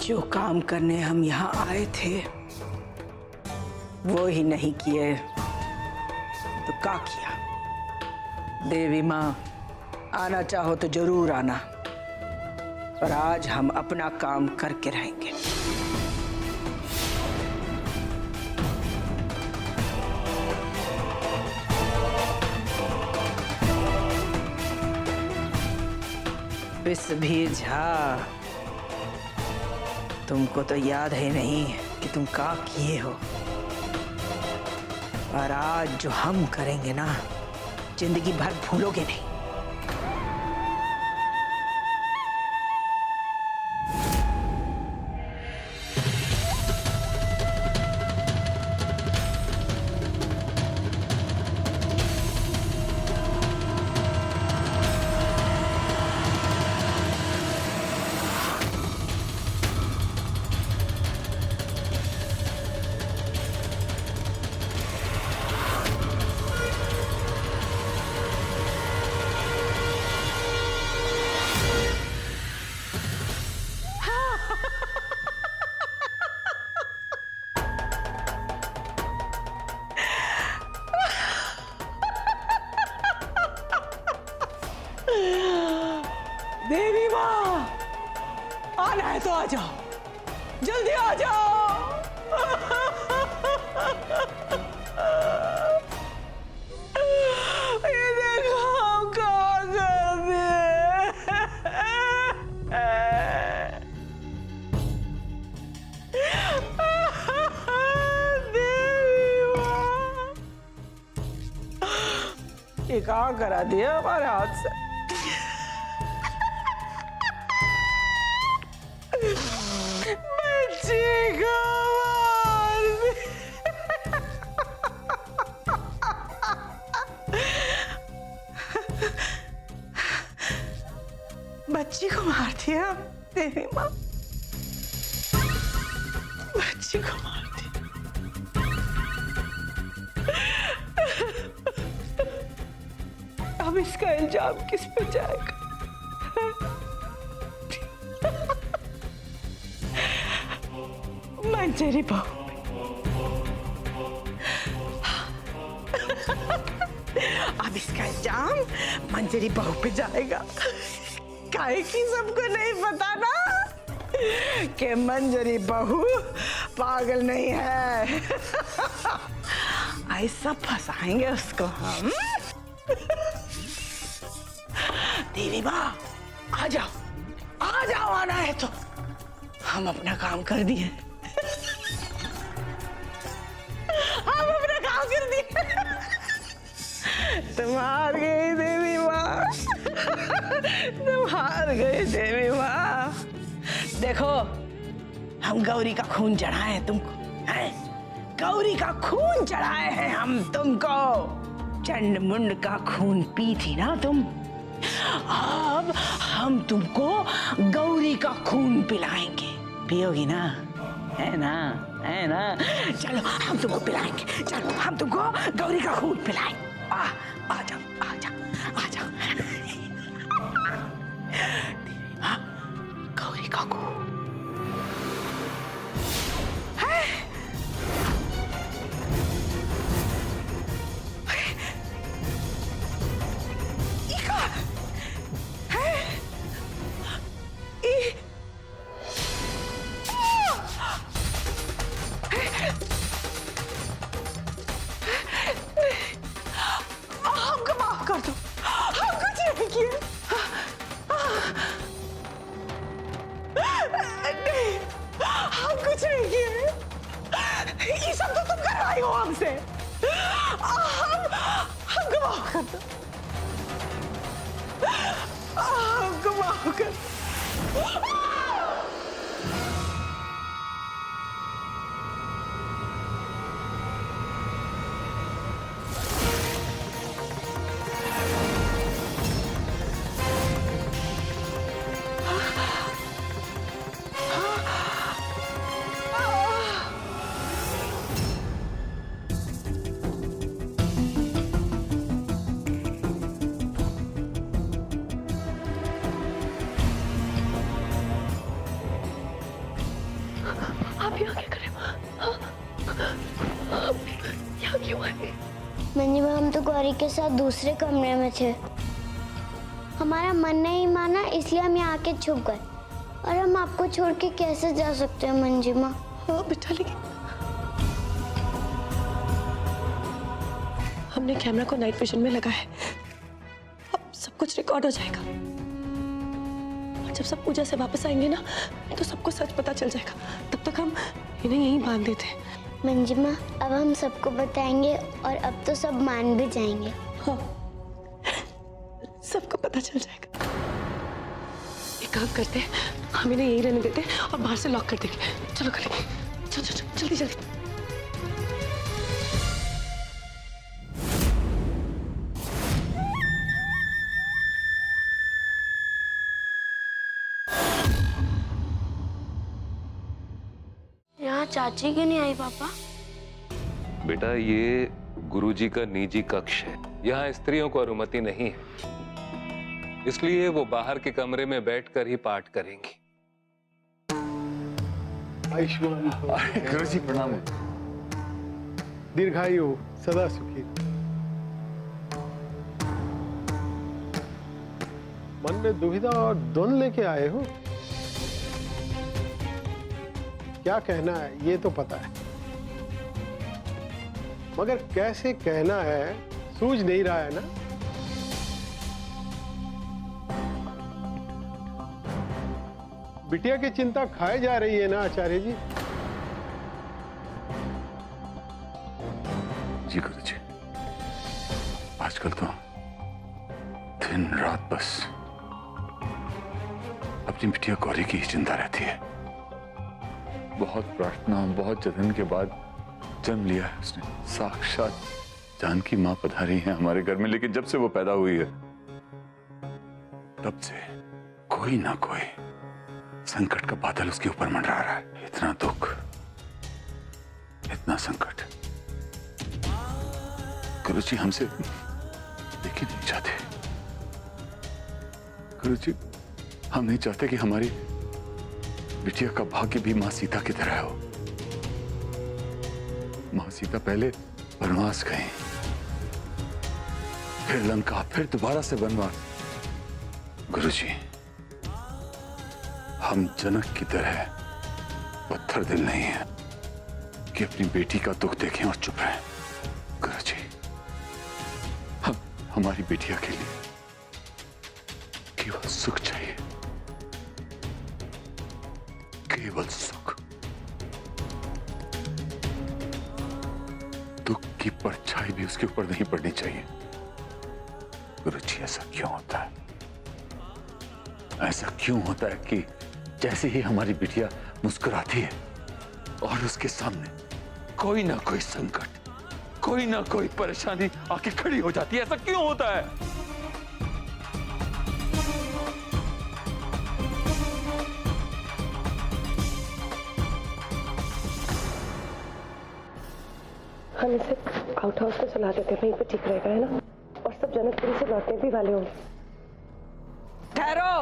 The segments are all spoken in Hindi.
जो काम करने हम यहाँ आए थे वो ही नहीं किए तो क्या किया? देवी माँ, आना चाहो तो जरूर आना, पर आज हम अपना काम करके रहेंगे। विष भी झा, तुमको तो याद है नहीं कि तुम क्या किए हो, और आज जो हम करेंगे ना, जिंदगी भर भूलोगे नहीं। देवी माँ, आना है तो आ जाओ, जल्दी आ जाओ। ये देखो हम कहाँ कर दिए। देवी माँ, ये कहाँ करा दिया हमारे हाथ से? बच्ची को मार बच्ची को मार दिया देवी माँ, बच्ची को मार दिया। अब इसका इल्जाम किस पे जाएगा? मंजरी बहू, अब इसका इल्जाम मंजरी बहू पे जाएगा। काहे की सबको नहीं पता ना कि मंजरी बहू पागल नहीं है। ऐसा फंसाएंगे उसको हम। देवी माँ, आ जाओ, आ जाओ, आना है तो। हम अपना काम कर दिए, हम अपना काम कर दिए। तुम हार गई देवी माँ, तुम हार गई देवी माँ। देखो, हम गौरी का खून चढ़ाए हैं तुमको, हैं? गौरी का खून चढ़ाए हैं हम तुमको। चंड मुंड का खून पी थी ना तुम, अब हम तुमको गौरी का खून पिलाएंगे। पियोगी ना? है ना? है ना? चलो हम तुमको पिलाएंगे, चलो हम तुमको गौरी का खून पिलाएंगे। आ जाओ, आ जाओ, आ जाओ। हाँ, गौरी का खून है। ये सब तो तुम करवाई हो हमसे। हमको माफ कर दो, हमको माफ कर दो। गौरी के साथ दूसरे कमरे में थे। हमारा मन नहीं माना, इसलिए हम यहाँ आके छुप गए। और हम आपको छोड़ के कैसे जा सकते हैं मंजिमा? हाँ बेटा, लेकिन हमने कैमरा को नाइट विजन में लगा है, अब सब कुछ रिकॉर्ड हो जाएगा। और जब सब पूजा से वापस आएंगे ना, तो सबको सच पता चल जाएगा। तब तक हम इन्हें यहीं बांध देते हैं। मंजिमा, अब हम सबको बताएंगे और अब तो सब मान भी जाएंगे। हाँ, सबको पता चल जाएगा। एक काम करते हैं, हम इन्हें यहीं रहने देते हैं और बाहर से लॉक कर देंगे। चलो कल, चलो चलो जल्दी जल्दी। यहाँ चाची क्यों नहीं आई पापा? बेटा, ये गुरुजी का निजी कक्ष है। यहाँ स्त्रियों को अनुमति नहीं है, इसलिए वो बाहर के कमरे में बैठकर ही पाठ करेंगी। आयुष्मान गुरुजी प्रणाम। दीर्घायु सदा सुखी। मन में दुविधा और द्वंद लेके आए हो? क्या कहना है ये तो पता है, मगर कैसे कहना है सूझ नहीं रहा है ना। बिटिया की चिंता खाए जा रही है ना आचार्य जी? जी गुरुजी, आजकल तो दिन रात बस अपनी बिटिया गौरी की ही चिंता रहती है। बहुत प्रार्थना, बहुत जतन के बाद जन्म लिया है उसने। साक्षात जानकी मां पधारी है हमारे घर में, लेकिन जब से वो पैदा हुई है तब से कोई ना कोई संकट का बादल उसके ऊपर मंडरा रहा है। इतना दुख, इतना संकट गुरुजी हमसे लेके नहीं चाहते। गुरुजी, हम नहीं चाहते कि हमारी बिटिया का भाग्य भी मां सीता की तरह हो। मां सीता पहले वनवास गई, फिर लंका, फिर दोबारा से वनवास। गुरुजी, हम जनक की तरह पत्थर दिल नहीं है कि अपनी बेटी का दुख देखें और चुप रहें। गुरुजी, हमारी बिटिया के लिए केवल सुख चाहिए, केवल सुख। दुख की परछाई भी उसके ऊपर नहीं पड़नी चाहिए। गुरुजी, ऐसा क्यों होता है? ऐसा क्यों होता है कि जैसे ही हमारी बिटिया मुस्कुराती है और उसके सामने कोई ना कोई संकट, कोई ना कोई परेशानी आके खड़ी हो जाती है? ऐसा क्यों होता है? हम इसे आउट हाउस में चला देते हैं, वहीं पे ठीक रहेगा, है ना? और सब जनकपुरी से लौटने भी वाले होंगे। ठहरो।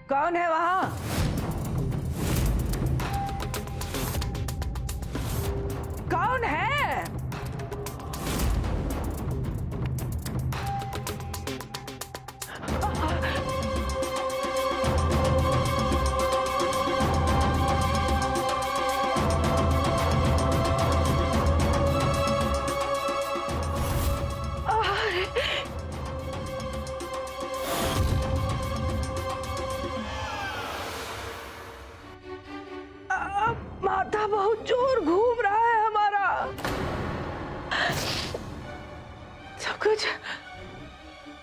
कौन है वहां? कौन है? माथा बहुत जोर घूम रहा है हमारा। सब कुछ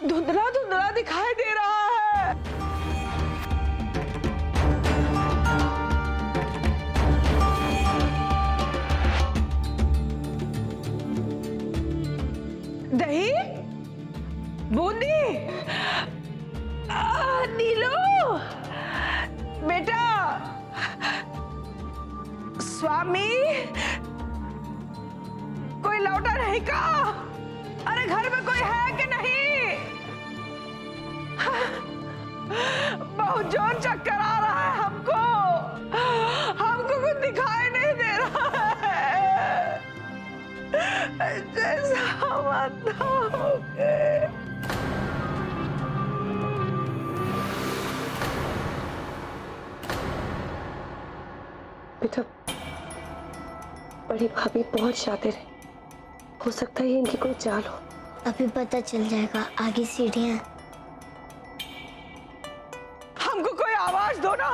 धुंधला धुंधला दिखाई दे रहा है। दही, बूंदी, नीलू बेटा, कोई लौटा नहीं का? अरे घर में कोई है कि नहीं? बहुत जोर चक्कर आ रहा है हमको। हमको कुछ दिखाई नहीं दे रहा है, जैसा हम अंधा हो गए। बेटा, बड़ी भाभी बहुत शातिर है, हो सकता है ये इनकी कोई चाल हो। अभी पता चल जाएगा, आगे सीढ़ियां। हमको कोई आवाज दो ना।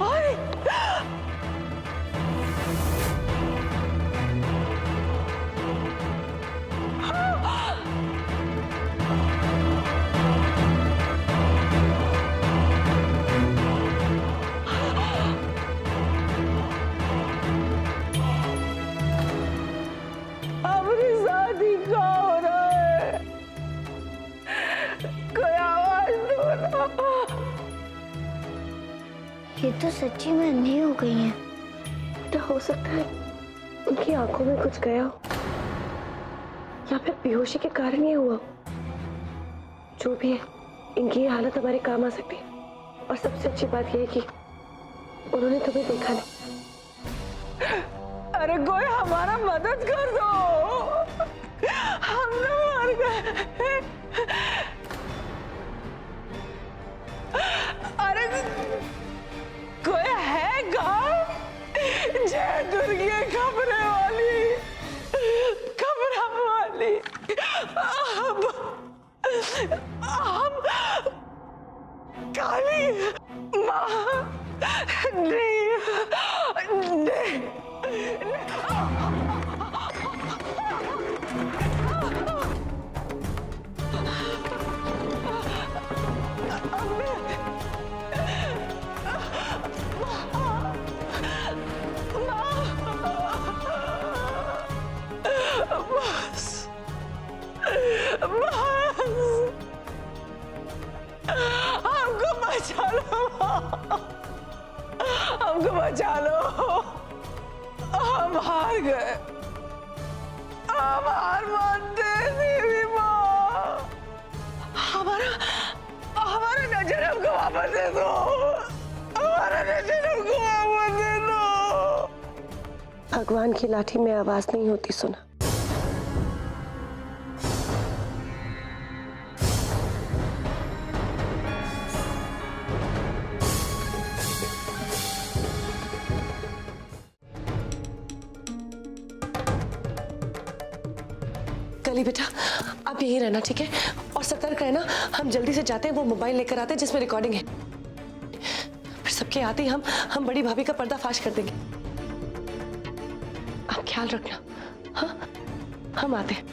अरे! अपनी शादी का हो रहा है, कोई आवाज दो ना। ये तो सच्ची में अंधी हो गई है। बेटा, हो सकता है उनकी आंखों में कुछ गया हो, या फिर बेहोशी के कारण ये हुआ हो। जो भी है, इनकी ये हालत हमारे काम आ सकती है। और सबसे अच्छी बात यह है कि उन्होंने तुम्हें देखा नहीं। अरे कोई हमारा मदद कर दो, हम तो मर गए। अरे कोई है गाँव? जय दुर्गे खबरें वाली, खबरा वाली। हम काली माँ नहीं, नहीं। हमको बचा लो, हमको बचा लो। हम हार गए, हम हार मानते देवी माँ। हमारा हमारा नजर हमको वापस दे दो, हमारा नजर हमको वापस दे दो। भगवान की लाठी में आवाज नहीं होती, सुना। कली बेटा, आप यहीं रहना, ठीक है? और सतर्क रहना। हम जल्दी से जाते हैं, वो मोबाइल लेकर आते हैं जिसमें रिकॉर्डिंग है। फिर सबके आते ही हम बड़ी भाभी का पर्दाफाश कर देंगे। आप ख्याल रखना। हाँ, हम आते हैं।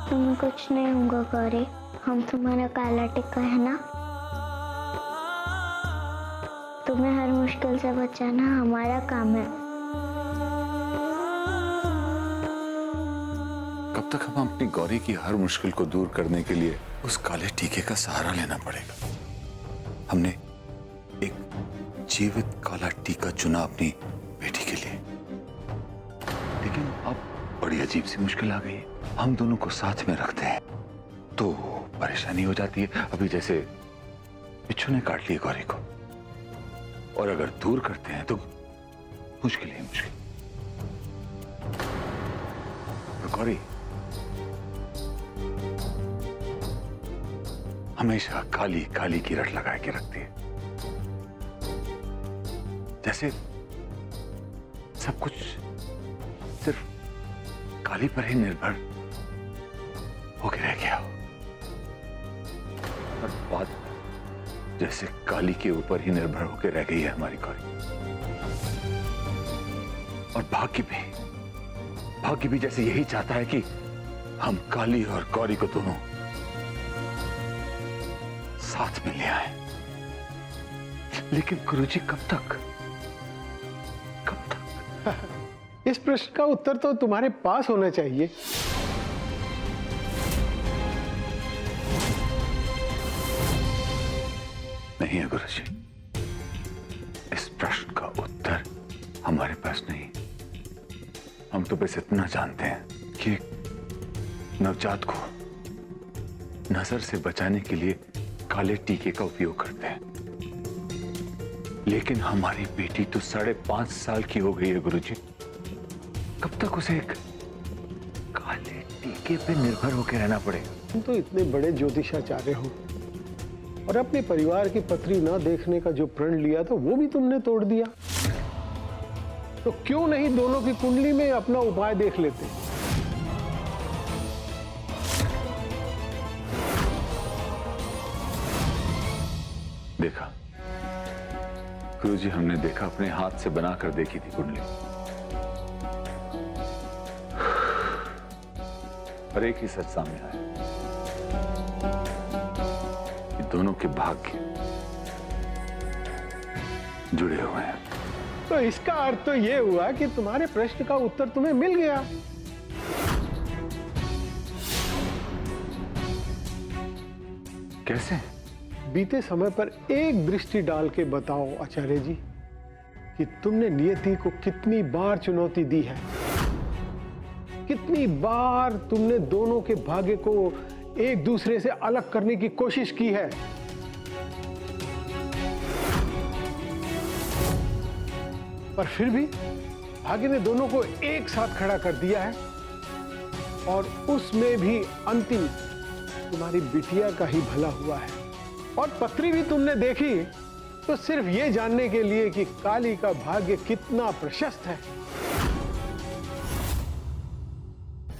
तुम्हें कुछ नहीं होगा गौरी, हम तुम्हारा काला टिक्का है ना। तुम्हें हर मुश्किल से बचाना हमारा काम है। कब तक हम अपनी गौरी की हर मुश्किल को दूर करने के लिए उस काले टीके का सहारा लेना पड़ेगा? हमने एक जीवित काला टीका चुना अपनी बेटी के लिए, लेकिन अब बड़ी अजीब सी मुश्किल आ गई है। हम दोनों को साथ में रखते हैं तो परेशानी हो जाती है। अभी जैसे बिच्छू ने काट ली गौरी को, और अगर दूर करते हैं तो मुश्किल ही मुश्किल। तो गौरी हमेशा काली काली की रट लगा के रखती है, जैसे सब कुछ सिर्फ काली पर ही निर्भर होके रह गया हो। और बात जैसे काली के ऊपर ही निर्भर होकर रह गई है हमारी गौरी। और भाग्य भी जैसे यही चाहता है कि हम काली और गौरी को दोनों साथ में ले आए। लेकिन गुरुजी कब तक? इस प्रश्न का उत्तर तो तुम्हारे पास होना चाहिए। नहीं है गुरुजी। इस प्रश्न का उत्तर हमारे पास नहीं। हम तो बस इतना जानते हैं कि नवजात को नजर से बचाने के लिए काले टीके का उपयोग करते हैं, लेकिन हमारी बेटी तो 5.5 साल की हो गई है गुरुजी। कब तक उसे एक काले टीके पे निर्भर होकर रहना पड़ेगा? तुम तो इतने बड़े ज्योतिषाचार्य हो और अपने परिवार की पत्री ना देखने का जो प्रण लिया था वो भी तुमने तोड़ दिया। तो क्यों नहीं दोनों की कुंडली में अपना उपाय देख लेते? देखा गुरुजी, हमने देखा, अपने हाथ से बनाकर देखी थी कुंडली, और एक ही सच सामने आया कि दोनों के भाग्य जुड़े हुए हैं। तो इसका अर्थ तो यह हुआ कि तुम्हारे प्रश्न का उत्तर तुम्हें मिल गया। कैसे? बीते समय पर एक दृष्टि डाल के बताओ आचार्य जी कि तुमने नियति को कितनी बार चुनौती दी है, कितनी बार तुमने दोनों के भाग्य को एक दूसरे से अलग करने की कोशिश की है। पर फिर भी भाग्य ने दोनों को एक साथ खड़ा कर दिया है, और उसमें भी अंतिम तुम्हारी बिटिया का ही भला हुआ है। और पत्री भी तुमने देखी तो सिर्फ ये जानने के लिए कि काली का भाग्य कितना प्रशस्त है।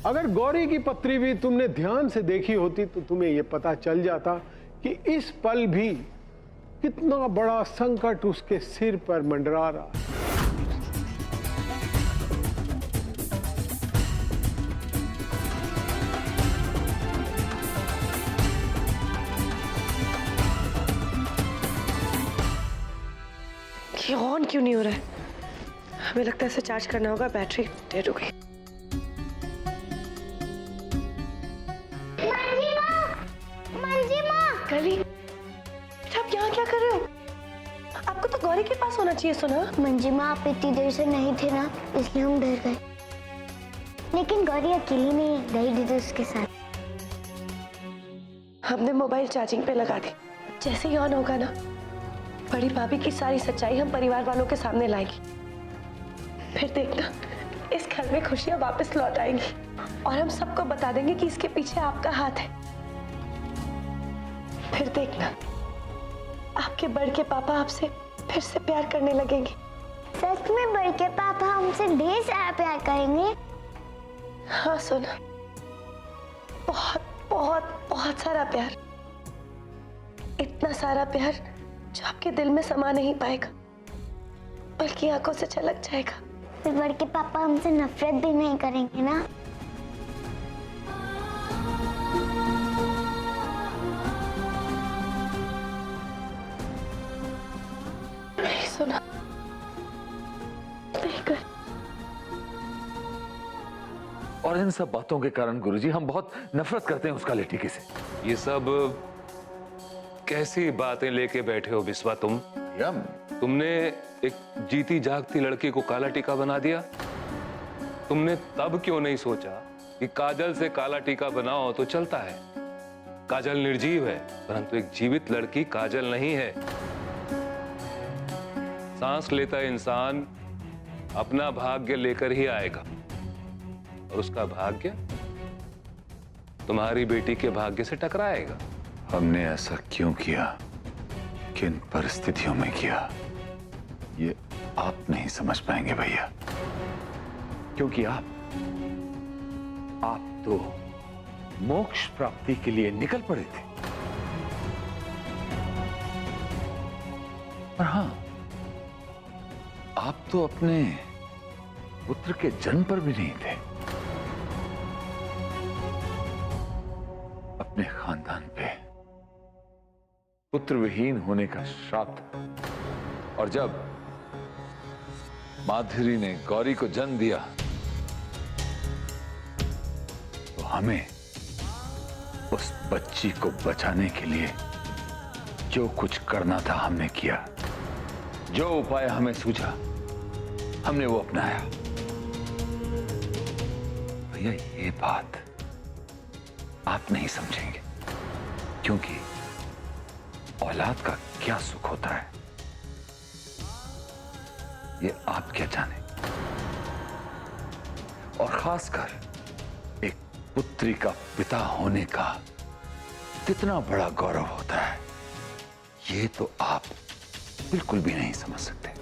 अगर गौरी की पत्री भी तुमने ध्यान से देखी होती तो तुम्हें यह पता चल जाता कि इस पल भी कितना बड़ा संकट उसके सिर पर मंडरा रहा है। ये ऑन क्यों नहीं हो रहा है? हमें लगता है इसे चार्ज करना होगा, बैटरी डेड हो गई। कली, आप यहाँ क्या कर रहे हो? आपको तो गौरी के पास होना चाहिए। सुना मंजी माँ, आप इतनी देर से नहीं थे ना, इसलिए हम डर गए। लेकिन गौरी अकेली नहीं गई, दीदी उसके साथ। हमने मोबाइल चार्जिंग पे लगा दी। जैसे ही ऑन होगा ना, बड़ी भाभी की सारी सच्चाई हम परिवार वालों के सामने लाएंगी। फिर देखना, इस घर में खुशियां वापस लौट आएंगी और हम सबको बता देंगे कि इसके पीछे आपका हाथ है। फिर देखना, आपके बड़ के पापा आपसे फिर से प्यार करने लगेंगे। सच में बड़ के पापा हमसे ढेर सारा प्यार करेंगे? हाँ सोना, बहुत बहुत बहुत सारा प्यार। इतना सारा प्यार जो आपके दिल में समा नहीं पाएगा, बल्कि आंखों से छलक जाएगा। फिर बड़ के पापा हमसे नफरत भी नहीं करेंगे ना? नहीं सुना, नहीं कर। और इन सब बातों के कारण गुरुजी हम बहुत नफरत करते हैं उस काले टीके से। ये सब कैसी बातें लेके बैठे हो बिस्वा तुम? तुमने एक जीती जागती लड़की को काला टीका बना दिया। तुमने तब क्यों नहीं सोचा कि काजल से काला टीका बनाओ तो चलता है? काजल निर्जीव है, परंतु एक जीवित लड़की काजल नहीं है। सांस लेता इंसान अपना भाग्य लेकर ही आएगा, और उसका भाग्य तुम्हारी बेटी के भाग्य से टकराएगा। हमने ऐसा क्यों किया, किन परिस्थितियों में किया, ये आप नहीं समझ पाएंगे भैया, क्योंकि आप तो मोक्ष प्राप्ति के लिए निकल पड़े थे। और हाँ, आप तो अपने पुत्र के जन्म पर भी नहीं थे। अपने खानदान पे पुत्र विहीन होने का श्राप था। और जब माधुरी ने गौरी को जन्म दिया तो हमें उस बच्ची को बचाने के लिए जो कुछ करना था हमने किया, जो उपाय हमें सूझा हमने वो अपनाया। भैया ये बात आप नहीं समझेंगे, क्योंकि औलाद का क्या सुख होता है ये आप क्या जाने। और खासकर एक पुत्री का पिता होने का कितना बड़ा गौरव होता है, ये तो आप बिल्कुल भी नहीं समझ सकते।